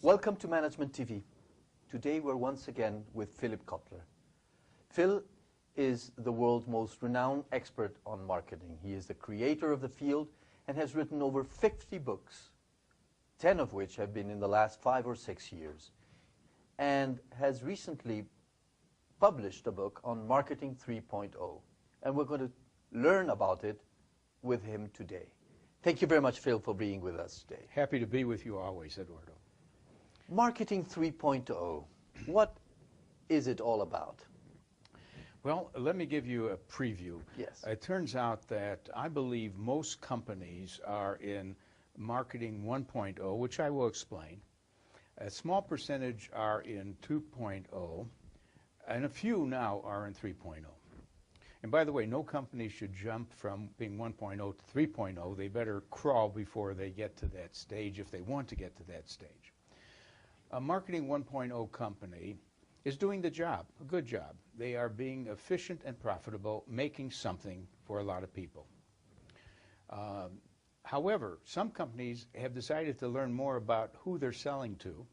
Welcome to Management TV. Today we're once again with Phillip Kotler. Phil is the world's most renowned expert on marketing. He is the creator of the field and has written over 50 books, 10 of which have been in the last 5 or 6 years, and has recently published a book on Marketing 3.0. And we're going to learn about it with him today. Thank you very much, Phil, for being with us today. Happy to be with you always, Eduardo. Marketing 3.0, what is it all about? Well, let me give you a preview. Yes. It turns out that I believe most companies are in Marketing 1.0, which I will explain. A small percentage are in 2.0, and a few now are in 3.0. And by the way, no company should jump from being 1.0 to 3.0. They better crawl before they get to that stage if they want to get to that stage. A Marketing 1.0 company is doing the job, a good job. They are being efficient and profitable, making something for a lot of people. However, some companies have decided to learn more about who they're selling to.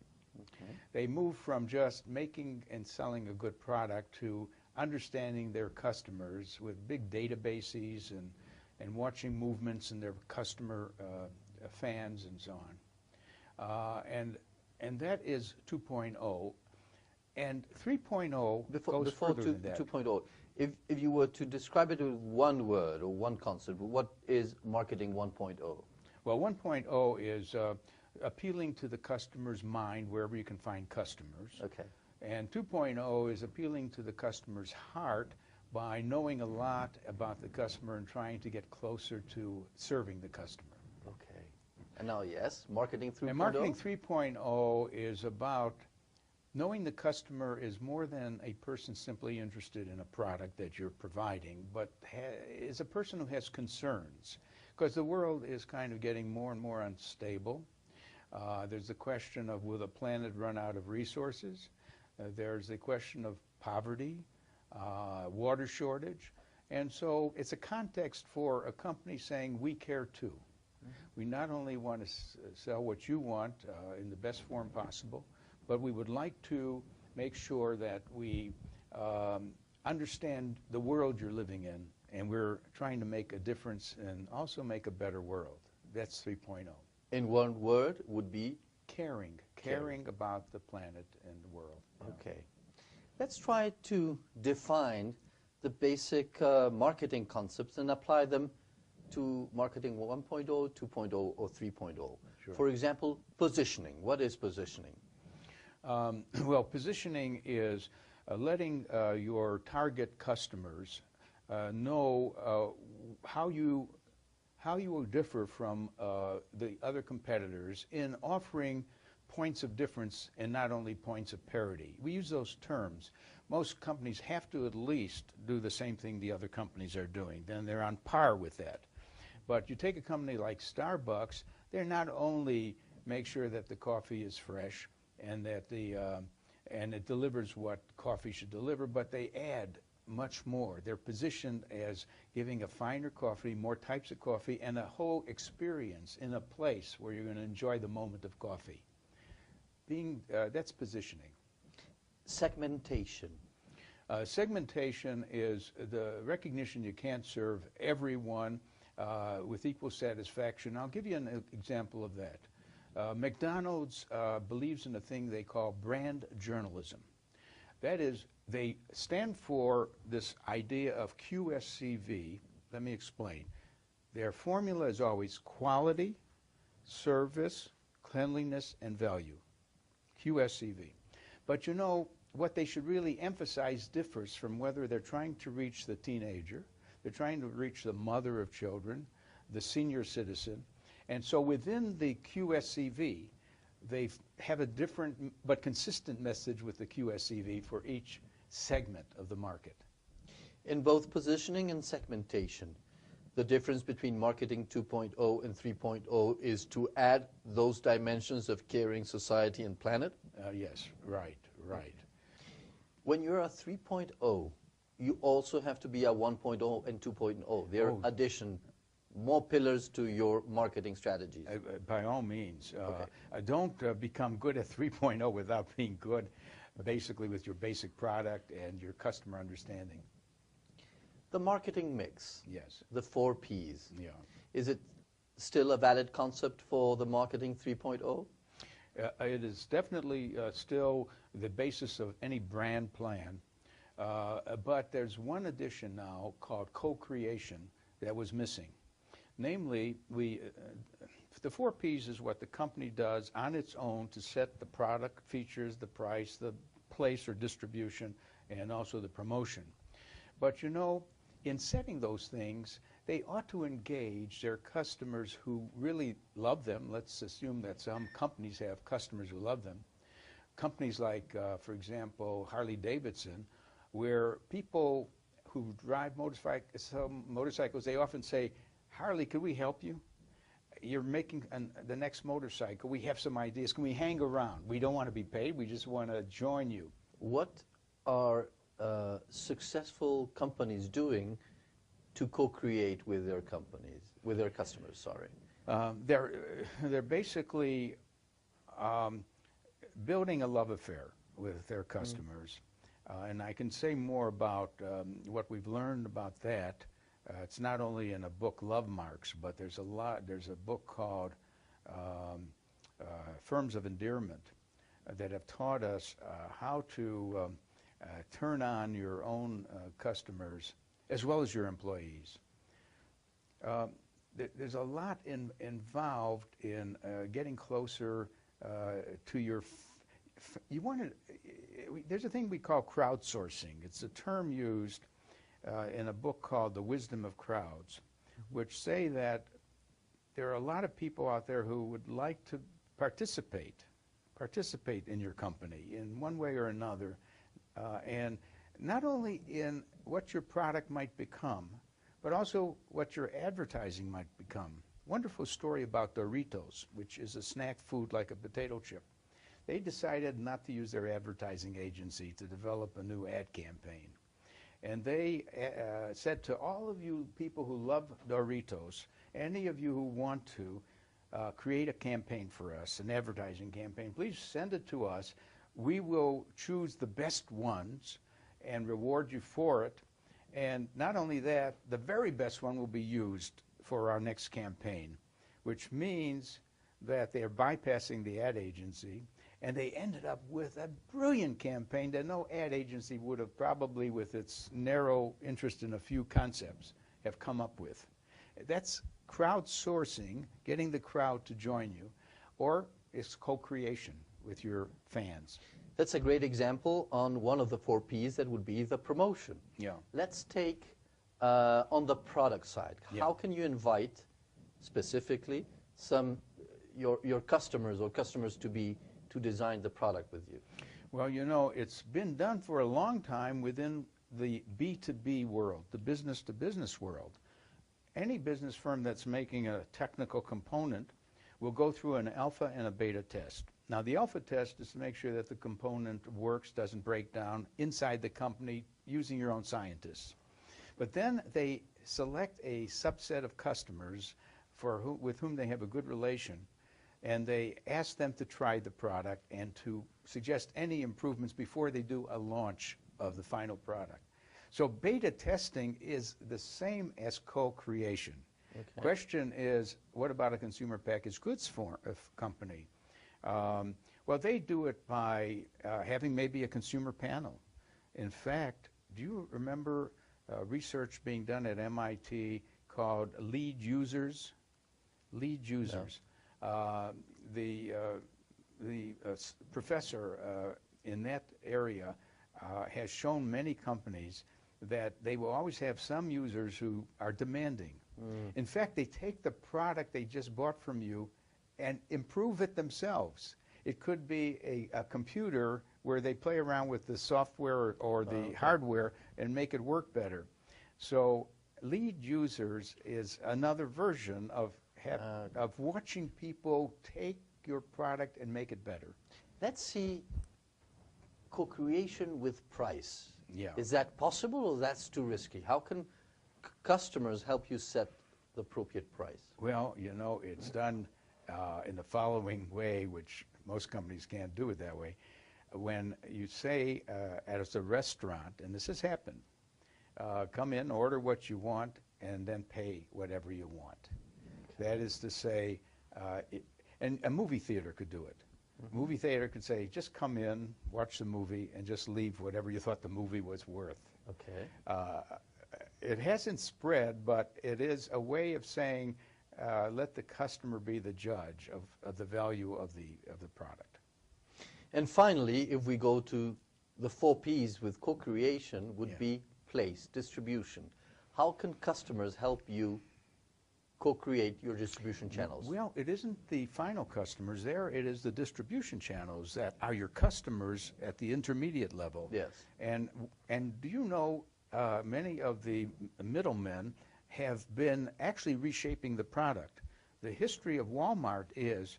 Okay. They move from just making and selling a good product to understanding their customers with big databases and watching movements in their customer fans and so on. And that is 2.0. And 3.0 goes further than that. 2.0, if you were to describe it with one word or one concept, what is Marketing 1.0? Well, 1.0 is appealing to the customer's mind wherever you can find customers. Okay. And 2.0 is appealing to the customer's heart by knowing a lot about the customer and trying to get closer to serving the customer. Okay. And now, yes, Marketing 3.0? And Marketing 3.0 is about knowing the customer is more than a person simply interested in a product that you're providing, but is a person who has concerns. Because the world is kind of getting more and more unstable. There's the question of, will the planet run out of resources? There's the question of poverty, water shortage. And so it's a context for a company saying, we care too. We not only want to sell what you want in the best form possible, but we would like to make sure that we understand the world you're living in, and we're trying to make a difference and also make a better world. That's 3.0. In one word would be? Caring. Caring about the planet and the world. Okay. Let's try to define the basic marketing concepts and apply them to Marketing 1.0, 2.0, or 3.0. Sure. For example, positioning. What is positioning? Well, positioning is letting your target customers know how you will differ from the other competitors in offering points of difference and not only points of parity. We use those terms. Most companies have to at least do the same thing the other companies are doing. Then they're on par with that. But you take a company like Starbucks, they're not only make sure that the coffee is fresh and that and it delivers what coffee should deliver, but they add much more. They're positioned as giving a finer coffee, more types of coffee, and a whole experience in a place where you're going to enjoy the moment of coffee. That's positioning. Segmentation. Segmentation is the recognition you can't serve everyone with equal satisfaction. I'll give you an example of that. McDonald's believes in a thing they call brand journalism. That is, they stand for this idea of QSCV. Let me explain. Their formula is always quality, service, cleanliness, and value. QSCV. But you know, what they should really emphasize differs from whether they're trying to reach the teenager, they're trying to reach the mother of children, the senior citizen. And so within the QSCV, they have a different but consistent message with the QSCV for each segment of the market. In both positioning and segmentation, the difference between Marketing 2.0 and 3.0 is to add those dimensions of caring society and planet? Yes, right. When you're a 3.0, you also have to be a 1.0 and 2.0. They're addition more pillars to your marketing strategies? By all means. Okay. Don't become good at 3.0 without being good, basically, with your basic product and your customer understanding. The marketing mix, Yes. the 4 Ps, Yeah. is it still a valid concept for the marketing 3.0? It is definitely still the basis of any brand plan, but there's one addition now called co-creation that was missing. Namely, the 4 Ps is what the company does on its own to set the product, features, the price, the place or distribution, and also the promotion. But you know, in setting those things, they ought to engage their customers who really love them. Let's assume that some companies have customers who love them. Companies like, for example, Harley-Davidson, where people who drive motorcycles, they often say, Harley, could we help you? You're making the next motorcycle. We have some ideas. Can we hang around? We don't want to be paid. We just want to join you. What are successful companies doing to co-create with their companies, with their customers, sorry? They're basically building a love affair with their customers. And I can say more about what we've learned about that. It's not only in a book, Love Marks, but there's a book called Firms of Endearment that have taught us how to turn on your own customers as well as your employees. There's a lot involved in getting closer to your. There's a thing we call crowdsourcing. It's a term used in a book called The Wisdom of Crowds, which say that there are a lot of people out there who would like to participate in your company in one way or another, and not only in what your product might become, but also what your advertising might become. Wonderful story about Doritos, which is a snack food like a potato chip. They decided not to use their advertising agency to develop a new ad campaign. And they said to all of you people who love Doritos, any of you who want to create a campaign for us, an advertising campaign, please send it to us. We will choose the best ones and reward you for it. And not only that, the very best one will be used for our next campaign, which means that they're bypassing the ad agency, and they ended up with a brilliant campaign that no ad agency would have probably, with its narrow interest in a few concepts, have come up with. That's crowdsourcing, getting the crowd to join you, or it's co-creation with your fans. That's a great example on one of the 4 Ps, that would be the promotion. Yeah. Let's take on the product side. Yeah. How can you invite specifically your customers or customers to design the product with you? Well, you know, it's been done for a long time within the B2B world, the business-to-business world. Any business firm that's making a technical component will go through an alpha and a beta test. Now, the alpha test is to make sure that the component works, doesn't break down inside the company using your own scientists. But then they select a subset of customers with whom they have a good relation, and they ask them to try the product and to suggest any improvements before they do a launch of the final product. So beta testing is the same as co-creation. Okay. Question is, what about a consumer packaged goods company? Well, they do it by having maybe a consumer panel. In fact, do you remember research being done at MIT called lead users? Lead users. No. The professor in that area has shown many companies that they will always have some users who are demanding. In fact, they take the product they just bought from you and improve it themselves. It could be a computer where they play around with the software or the hardware and make it work better. So lead users is another version of watching people take your product and make it better. Let's see co-creation with price. Yeah. Is that possible, or that's too risky? How can customers help you set the appropriate price? Well, you know, it's done in the following way, which most companies can't do it that way. When you say at a restaurant, and this has happened, come in, order what you want, and then pay whatever you want. Okay. That is to say, and a movie theater could do it. Mm-hmm. Movie theater could say, just come in, watch the movie, and just leave whatever you thought the movie was worth. Okay. It hasn't spread, but it is a way of saying, let the customer be the judge of the value of the product. And finally, if we go to the 4 Ps with co-creation, would be place, distribution. How can customers help you co-create your distribution channels? Well, it isn't the final customers there. It is the distribution channels that are your customers at the intermediate level. Yes. And do you know many of the middlemen have been actually reshaping the product. The history of Walmart is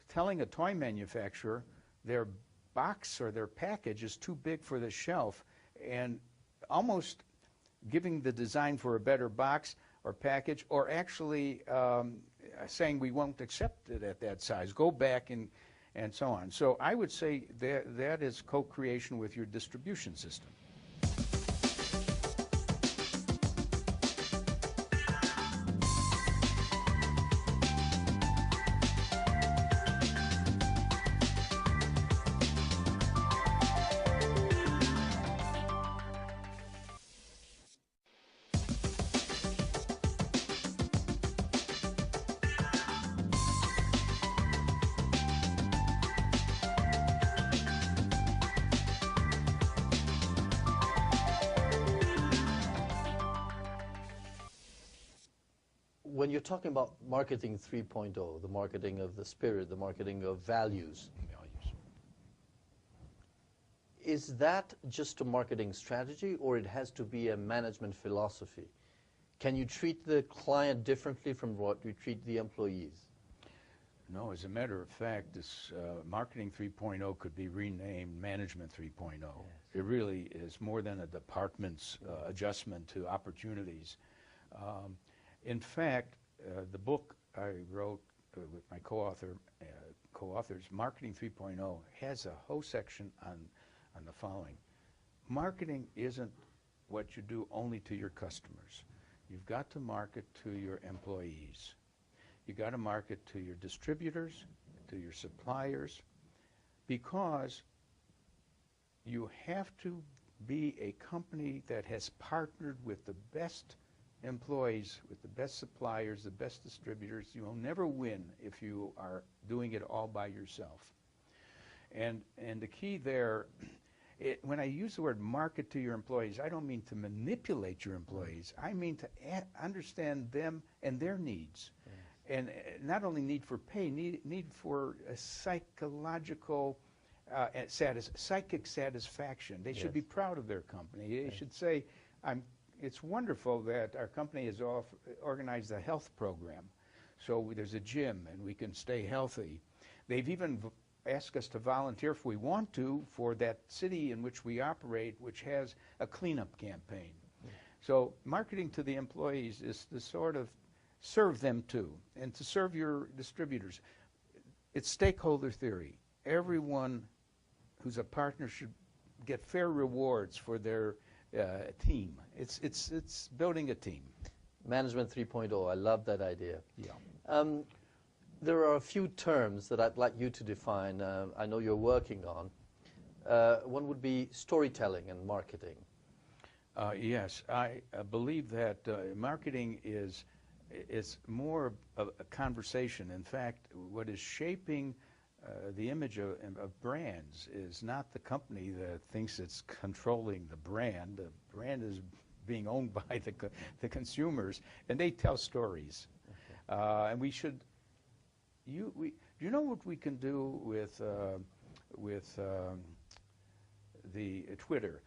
telling a toy manufacturer their box or their package is too big for the shelf, and almost giving the design for a better box or package, or actually saying we won't accept it at that size. Go back and so on. So I would say that is co-creation with your distribution system. When you're talking about marketing 3.0, the marketing of the spirit, the marketing of values, is that just a marketing strategy, or it has to be a management philosophy? Can you treat the client differently from what you treat the employees? No, as a matter of fact, this marketing 3.0 could be renamed management 3.0. Yes. It really is more than a department's adjustment to opportunities. In fact, the book I wrote with my co-authors, Marketing 3.0, has a whole section on the following. Marketing isn't what you do only to your customers. You've got to market to your employees. You've got to market to your distributors, to your suppliers, because you have to be a company that has partnered with the best employees, with the best suppliers, the best distributors. You will never win if you are doing it all by yourself. And the key there, when I use the word market to your employees, I don't mean to manipulate your employees. I mean to understand them and their needs. Yes. And not only need for pay, need for a psychological psychic satisfaction. They should be proud of their company. They should say, it's wonderful that our company has organized a health program. So there's a gym and we can stay healthy. They've even asked us to volunteer if we want to for that city in which we operate, which has a cleanup campaign. So marketing to the employees is to sort of serve them too, and to serve your distributors. It's stakeholder theory. Everyone who's a partner should get fair rewards for their team. It's building a team. Management 3.0, I love that idea. Yeah. There are a few terms that I'd like you to define. I know you're working on. One would be storytelling and marketing. Yes, I believe that marketing is more of a conversation. In fact, what is shaping the image of brands is not the company that thinks it's controlling the brand. The brand is being owned by the consumers, and they tell stories. Okay. And we should. Do you know what we can do with the Twitter?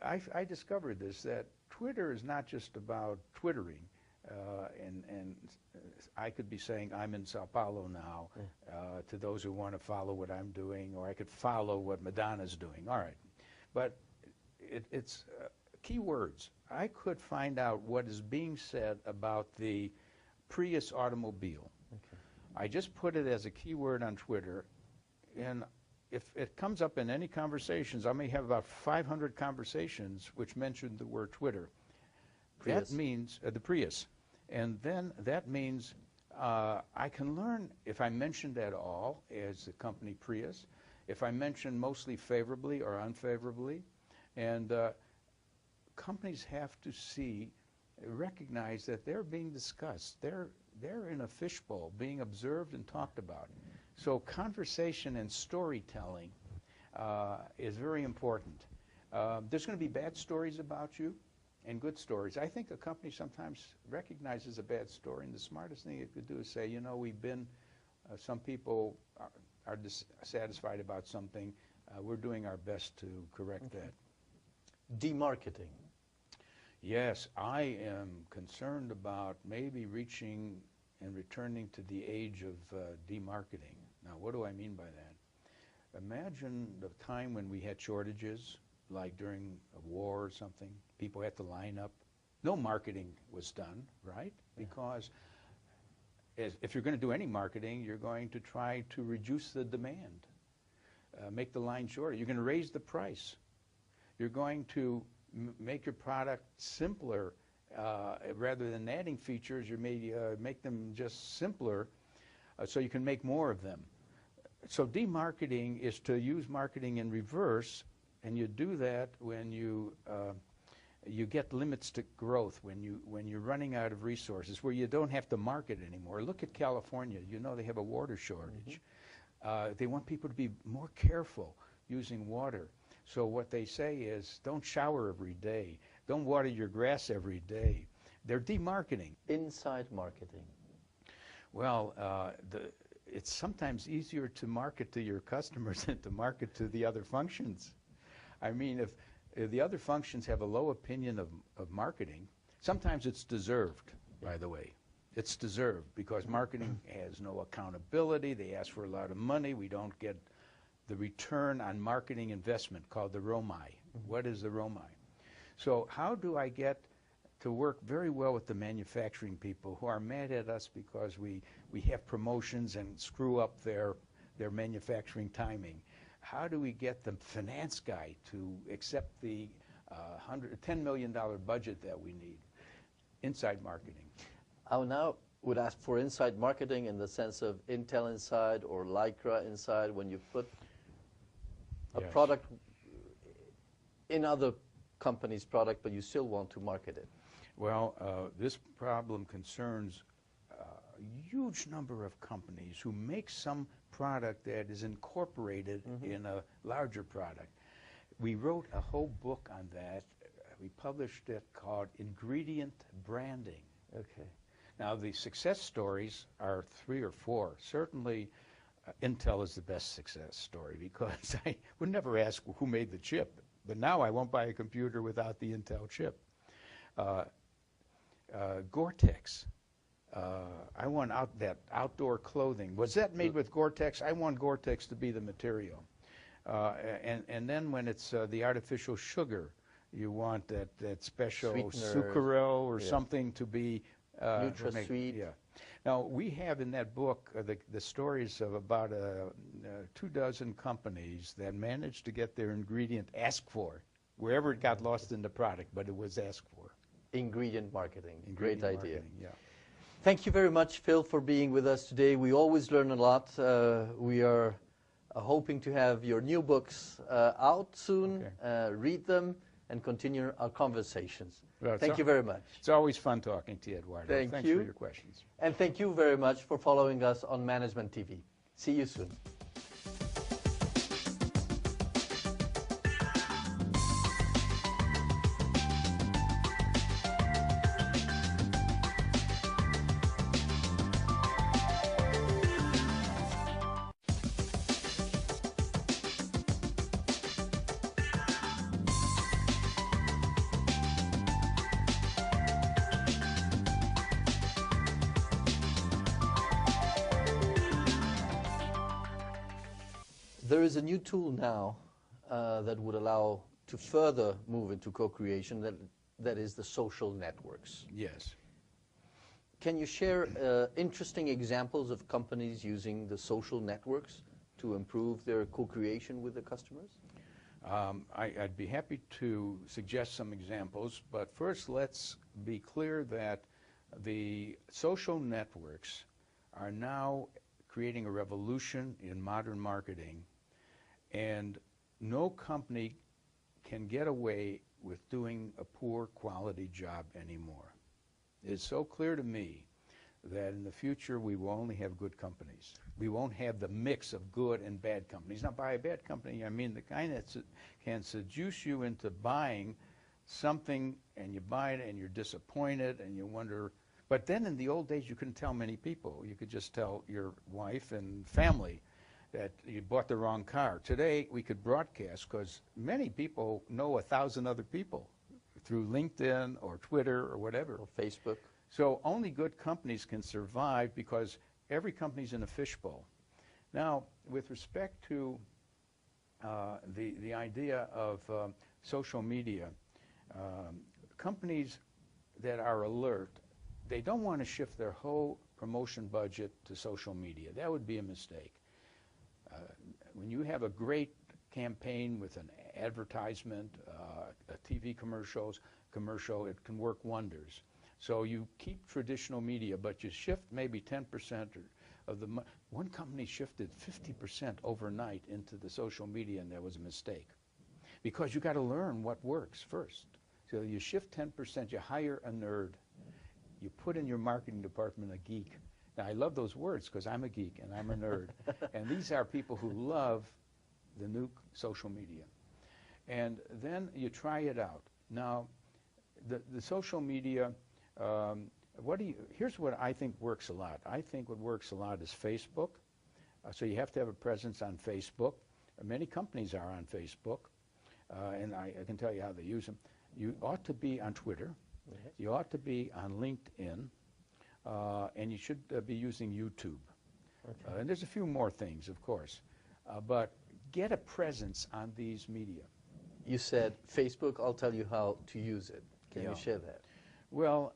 I discovered this, that Twitter is not just about twittering. And I could be saying I'm in Sao Paulo now to those who want to follow what I'm doing, or I could follow what Madonna's doing. All right. But it's keywords. I could find out what is being said about the Prius automobile. Okay. I just put it as a keyword on Twitter, and if it comes up in any conversations, I may have about 500 conversations which mention the word Twitter. Prius. That means the Prius. And then that means I can learn if I mentioned at all as the company Prius, if I mention mostly favorably or unfavorably. And companies have to recognize that they're being discussed. They're in a fishbowl, being observed and talked about. So conversation and storytelling is very important. There's going to be bad stories about you and good stories. I think a company sometimes recognizes a bad story, and the smartest thing it could do is say, you know, some people are dissatisfied about something. We're doing our best to correct that. Demarketing. Yes, I am concerned about maybe reaching and returning to the age of demarketing. Now, what do I mean by that? Imagine the time when we had shortages, like during a war or something. People had to line up. No marketing was done, right? Because if you're going to do any marketing, you're going to try to reduce the demand, make the line shorter. You're going to raise the price. You're going to make your product simpler. Rather than adding features, you may make them just simpler so you can make more of them. So demarketing is to use marketing in reverse, and you do that when you get limits to growth, when you're running out of resources, where you don't have to market anymore. Look at California. You know they have a water shortage. They want people to be more careful using water. So what they say is, don't shower every day. Don't water your grass every day. They're demarketing. Inside marketing. Well, it's sometimes easier to market to your customers than to market to the other functions. I mean, if the other functions have a low opinion of marketing, sometimes it's deserved, by the way. It's deserved because marketing has no accountability. They ask for a lot of money. We don't get the return on marketing investment called the ROMI. What is the ROMI? So how do I get to work very well with the manufacturing people who are mad at us because we have promotions and screw up their manufacturing timing? How do we get the finance guy to accept the $10 million budget that we need? Inside marketing. I now would ask for inside marketing in the sense of Intel inside or Lycra inside, when you put a product in other company's product, but you still want to market it. Well, this problem concerns a huge number of companies who make some product that is incorporated in a larger product. We wrote a whole book on that. We published it called Ingredient Branding. Okay. Now, the success stories are 3 or 4. Certainly, Intel is the best success story because I would never ask who made the chip. But now I won't buy a computer without the Intel chip. Gore-Tex. I want that outdoor clothing. Was that made with Gore-Tex? I want Gore-Tex to be the material. And then when it's the artificial sugar, you want that special sucralose or something to be NutraSweet. Yeah. Now, we have in that book the stories of about 24 companies that managed to get their ingredient asked for, wherever it got lost in the product, but it was asked for. Ingredient marketing. Ingredient Great idea. marketing, yeah. Thank you very much, Phil, for being with us today. We always learn a lot. We are hoping to have your new books out soon, read them, and continue our conversations. Well, thank you very much. It's always fun talking to you, Eduardo. Thanks for your questions. And thank you very much for following us on Management TV. See you soon. There is a new tool now that would allow to further move into co-creation, that is the social networks. Yes. Can you share interesting examples of companies using the social networks to improve their co-creation with the customers? I'd be happy to suggest some examples, but first let's be clear that the social networks are now creating a revolution in modern marketing, and no company can get away with doing a poor quality job anymore. It's so clear to me that in the future we will only have good companies. We won't have the mix of good and bad companies. Now, by a bad company, I mean the kind that can seduce you into buying something, and you buy it and you're disappointed and you wonder. But then in the old days, you couldn't tell many people. You could just tell your wife and family that you bought the wrong car. Today, we could broadcast because many people know 1,000 other people through LinkedIn or Twitter or whatever. Or Facebook. So only good companies can survive because every company's in a fishbowl. Now, with respect to the idea of social media, companies that are alert, they don't want to shift their whole promotion budget to social media. That would be a mistake. When you have a great campaign with an advertisement, a TV commercial, it can work wonders. So you keep traditional media, but you shift maybe 10% of the money. One company shifted 50% overnight into the social media, and that was a mistake. Because you got to learn what works first. So you shift 10%, you hire a nerd, you put in your marketing department a geek. Now, I love those words because I'm a geek and I'm a nerd. And these are people who love the new social media. And then you try it out. Now, the social media, here's what I think works a lot. I think what works a lot is Facebook. So you have to have a presence on Facebook. Many companies are on Facebook, and I can tell you how they use them. You ought to be on Twitter. Yes. You ought to be on LinkedIn, and you should be using YouTube. Okay. And there's a few more things, of course, but get a presence on these media. You said Facebook. I'll tell you how to use it. Can you share that? Well,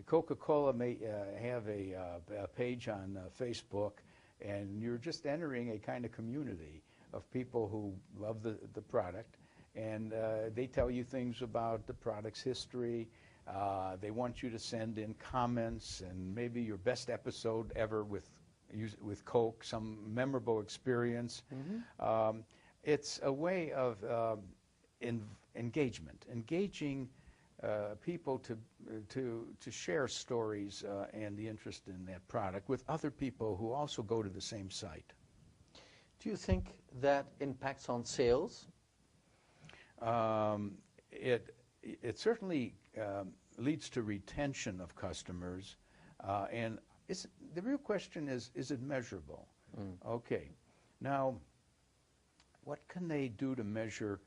Coca-Cola may have a page on Facebook, and you're just entering a kind of community of people who love the product, and they tell you things about the product's history. They want you to send in comments and maybe your best episode ever with Coke, some memorable experience. Mm-hmm. It's a way of engaging people to share stories and the interest in that product with other people who also go to the same site. Do you think that impacts on sales? It certainly leads to retention of customers, and the real question is it measurable? Mm. Okay. Now, what can they do to measure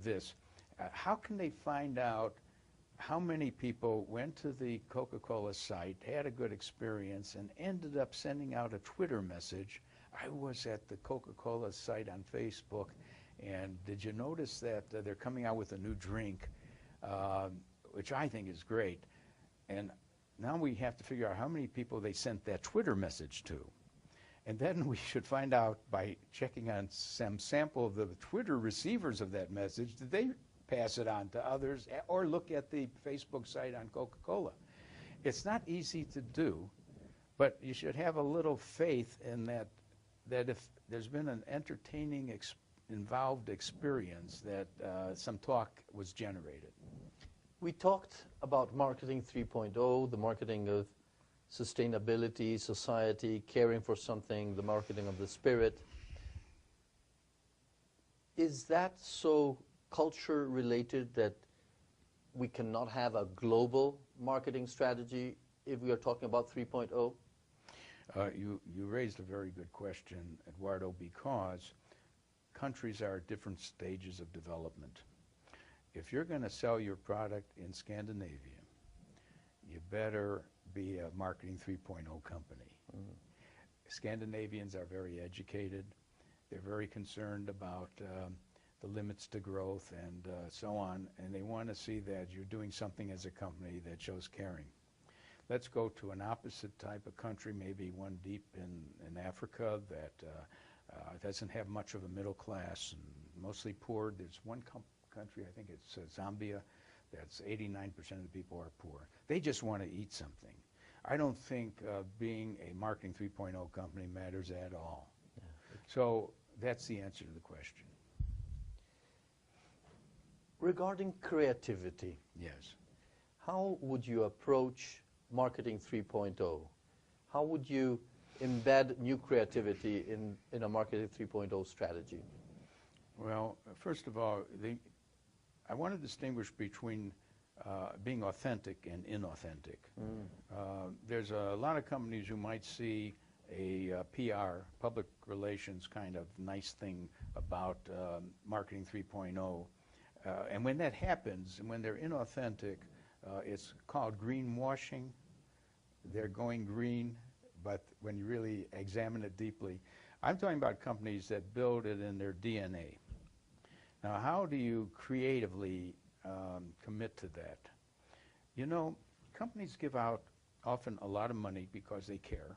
this? How can they find out how many people went to the Coca-Cola site, had a good experience, and ended up sending out a Twitter message? I was at the Coca-Cola site on Facebook, and did you notice that they're coming out with a new drink, which I think is great. And now we have to figure out how many people they sent that Twitter message to. And then we should find out by checking on some sample of the Twitter receivers of that message, did they pass it on to others, or look at the Facebook site on Coca-Cola. It's not easy to do, but you should have a little faith in that if there's been an entertaining involved experience, that some talk was generated. We talked about marketing 3.0, the marketing of sustainability, society, caring for something, the marketing of the spirit. Is that so culture related that we cannot have a global marketing strategy if we are talking about 3.0? You raised a very good question, Eduardo, because countries are at different stages of development. If you're going to sell your product in Scandinavia, you better be a marketing 3.0 company. Mm-hmm. Scandinavians are very educated. They're very concerned about the limits to growth and so on, and they want to see that you're doing something as a company that shows caring. Let's go to an opposite type of country, maybe one deep in Africa that doesn't have much of a middle class and mostly poor. There's one country, I think it's Zambia, that's 89% of the people are poor. They just want to eat something. I don't think being a Marketing 3.0 company matters at all. Yeah. So that's the answer to the question. Regarding creativity, yes, how would you approach Marketing 3.0? How would you embed new creativity in a Marketing 3.0 strategy? Well, first of all, I want to distinguish between being authentic and inauthentic. There's a lot of companies who might see a PR, public relations kind of nice thing about Marketing 3.0. And when that happens, and when they're inauthentic, it's called greenwashing. They're going green, but when you really examine it deeply, I'm talking about companies that build it in their DNA. Now, how do you creatively commit to that? You know, companies give out often a lot of money because they care,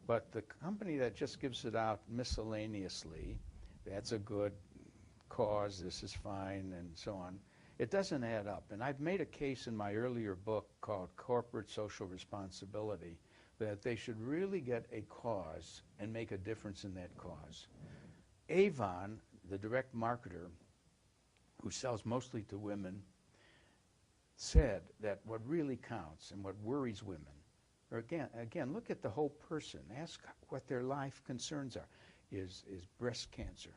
but the company that just gives it out miscellaneously, that's a good cause, this is fine, and so on, it doesn't add up. And I've made a case in my earlier book called Corporate Social Responsibility that they should really get a cause and make a difference in that cause. Avon, the direct marketer who sells mostly to women, said that what really counts and what worries women, or again, look at the whole person, ask what their life concerns are, is breast cancer.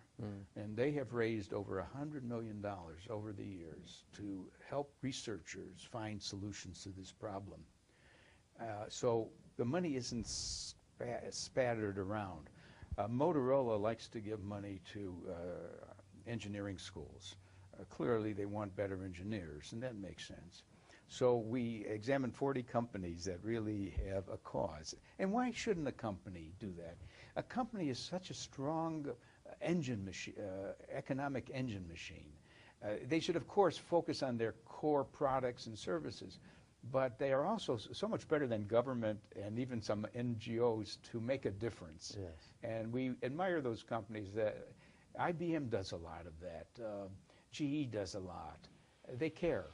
And they have raised over $100 million over the years to help researchers find solutions to this problem. So the money isn't spattered around. Motorola likes to give money to engineering schools. Clearly they want better engineers, and that makes sense. So we examined 40 companies that really have a cause. And why shouldn't a company do that? A company is such a strong engine machine, economic engine machine. They should, of course, focus on their core products and services, but they are also so much better than government and even some NGOs to make a difference. Yes. And we admire those companies. That IBM does a lot of that. GE does a lot. They care.